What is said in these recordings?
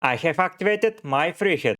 I have activated my free hit.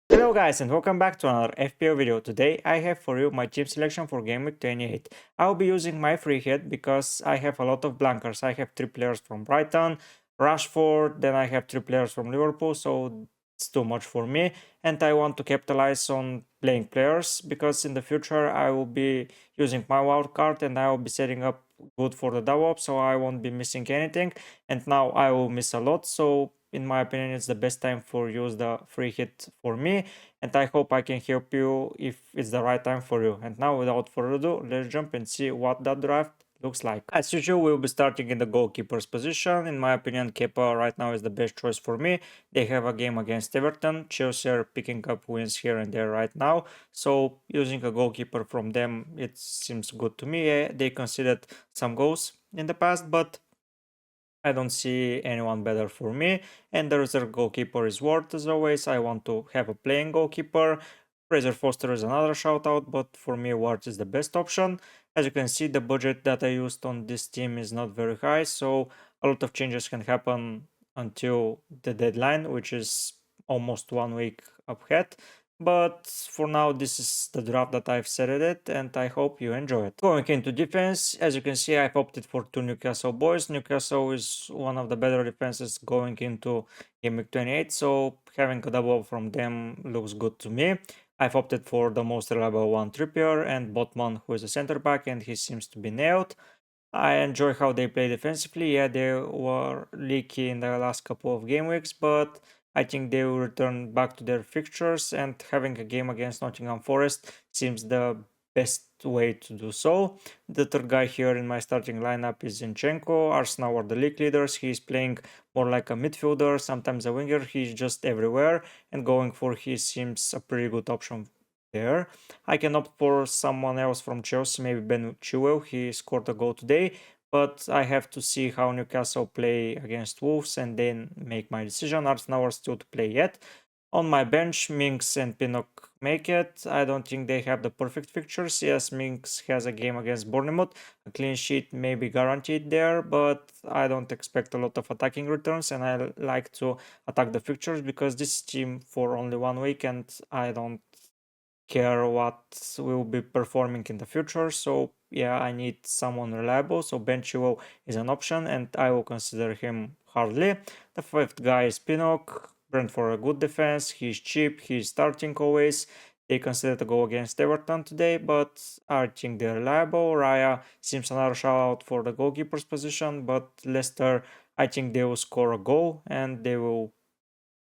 Hello guys and welcome back to another FPL video. Today I have for you my team selection for Game Week 28. I'll be using my free hit because I have a lot of blankers. I have 3 players from Brighton, Rashford, then I have 3 players from Liverpool, so it's too much for me. And I want to capitalize on playing players because in the future I will be using my wild card and I will be setting up good for the double up, so I won't be missing anything. And now I will miss a lot, so in my opinion it's the best time for use the free hit for me, and I hope I can help you if it's the right time for you. And now without further ado, let's jump and see what that draft looks like. As usual, we'll be starting in the goalkeeper's position. In my opinion, Kepa right now is the best choice for me. They have a game against Everton. Chelsea are picking up wins here and there right now, so using a goalkeeper from them, it seems good to me. Yeah, they conceded some goals in the past, but I don't see anyone better for me, and the reserve goalkeeper is Ward as always. I want to have a playing goalkeeper. Fraser Foster is another shout out, but for me Ward is the best option. As you can see, the budget that I used on this team is not very high, so a lot of changes can happen until the deadline, which is almost 1 week ahead. But for now, this is the draft that I've set it, and I hope you enjoy it. Going into defense, as you can see, I've opted for 2 Newcastle boys. Newcastle is one of the better defenses going into Game Week 28, so having a double from them looks good to me. I've opted for the most reliable one, Trippier, and Botman, who is a center back, and he seems to be nailed. I enjoy how they play defensively. Yeah, they were leaky in the last couple of game weeks, but I think they will return back to their fixtures, and having a game against Nottingham Forest seems the best way to do so. The third guy here in my starting lineup is Zinchenko. Arsenal are the league leaders. He's playing more like a midfielder, sometimes a winger. He's just everywhere, and going for he seems a pretty good option there. I can opt for someone else from Chelsea, maybe Ben Chilwell. He scored a goal today, but I have to see how Newcastle play against Wolves and then make my decision. Arsenal are still to play yet. On my bench, Minks and Pinnock make it. I don't think they have the perfect fixtures. Yes, Minks has a game against Bournemouth. A clean sheet may be guaranteed there, but I don't expect a lot of attacking returns, and I like to attack the fixtures because this team for only 1 week, and I don't care what will be performing in the future. So yeah, I need someone reliable. So Ben Chilwell is an option, and I will consider him hardly. The fifth guy is Pinnock. Brent for a good defense. He's cheap. He's starting always. They considered to go against Everton today, but I think they're reliable. Raya seems another shout out for the goalkeeper's position, but Leicester, I think they will score a goal and they will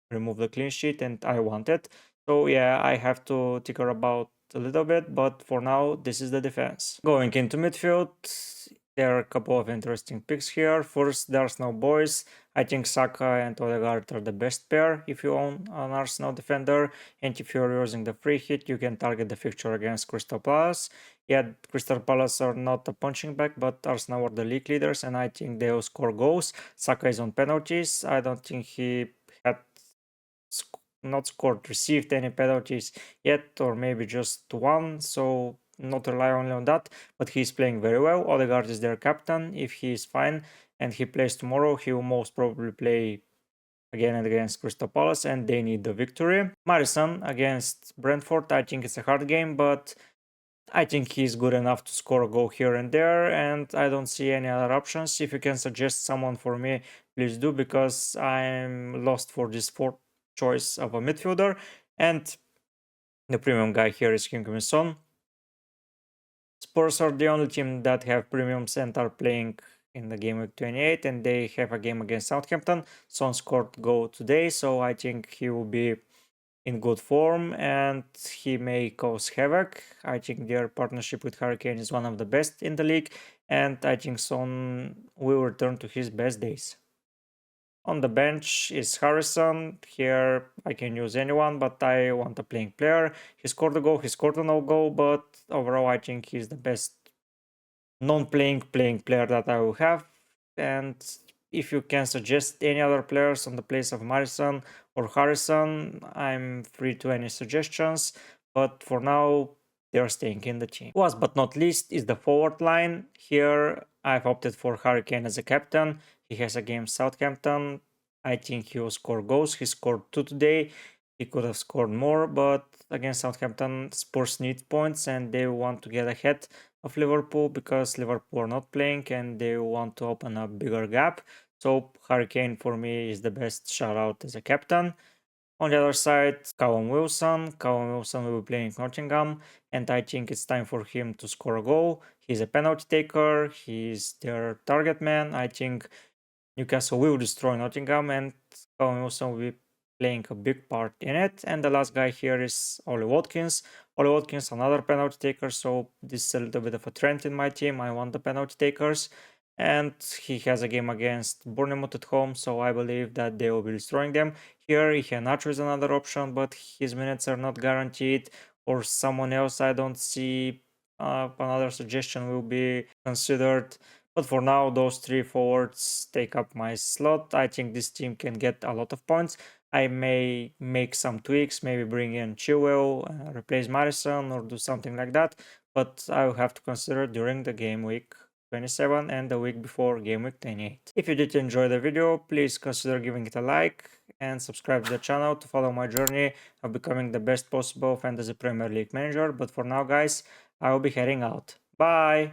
remove the clean sheet, and I want it. So yeah, I have to tinker about a little bit, but for now, this is the defense. Going into midfield, there are a couple of interesting picks here. First, the Arsenal boys. I think Saka and Odegaard are the best pair if you own an Arsenal defender, and if you're using the free hit, you can target the fixture against Crystal Palace. Yeah, Crystal Palace are not a punching bag, but Arsenal are the league leaders, and I think they'll score goals. Saka is on penalties. I don't think he had not scored, received any penalties yet, or maybe just one, so not rely only on that, but he's playing very well. Odegaard is their captain. If he is fine and he plays tomorrow, he will most probably play again and against Crystal Palace, and they need the victory. Maddison against Brentford, I think it's a hard game, but I think he's good enough to score a goal here and there, and I don't see any other options. If you can suggest someone for me, please do, because I'm lost for this fourth choice of a midfielder, and the premium guy here is Kim Son. Spurs are the only team that have premiums and are playing in the game week 28, and they have a game against Southampton. Son scored goal today, so I think he will be in good form and he may cause havoc. I think their partnership with Harry Kane is one of the best in the league, and I think Son will return to his best days. On the bench is Harrison. Here I can use anyone, but I want a playing player. He scored a goal, he scored a no goal, but overall I think he's the best non-playing playing player that I will have. And if you can suggest any other players on the place of Madison or Harrison, I'm free to any suggestions, but for now they're staying in the team. Last but not least is the forward line. Here I've opted for Harry Kane as a captain. He has a game Southampton. I think he will score goals. He scored 2 today. He could have scored more, but against Southampton, Spurs need points and they want to get ahead of Liverpool because Liverpool are not playing and they want to open a bigger gap. So Harry Kane for me is the best shout out as a captain. On the other side, Callum Wilson. Callum Wilson will be playing Nottingham, and I think it's time for him to score a goal. He's a penalty taker, he's their target man. I think Newcastle will destroy Nottingham, and Callum Wilson will be playing a big part in it. And the last guy here is Ollie Watkins. Ollie Watkins, another penalty taker, so this is a little bit of a trend in my team. I want the penalty takers. And he has a game against Bournemouth at home, so I believe that they will be destroying them. Here, Iheanacho is another option, but his minutes are not guaranteed. Or someone else I don't see. Another suggestion will be considered. But for now, those three forwards take up my slot. I think this team can get a lot of points. I may make some tweaks, maybe bring in Chilwell, replace Madison, or do something like that. But I will have to consider during the game week 27 and the week before game week 28. If you did enjoy the video, please consider giving it a like and subscribe to the channel to follow my journey of becoming the best possible fantasy Premier League manager. But for now, guys, I will be heading out. Bye!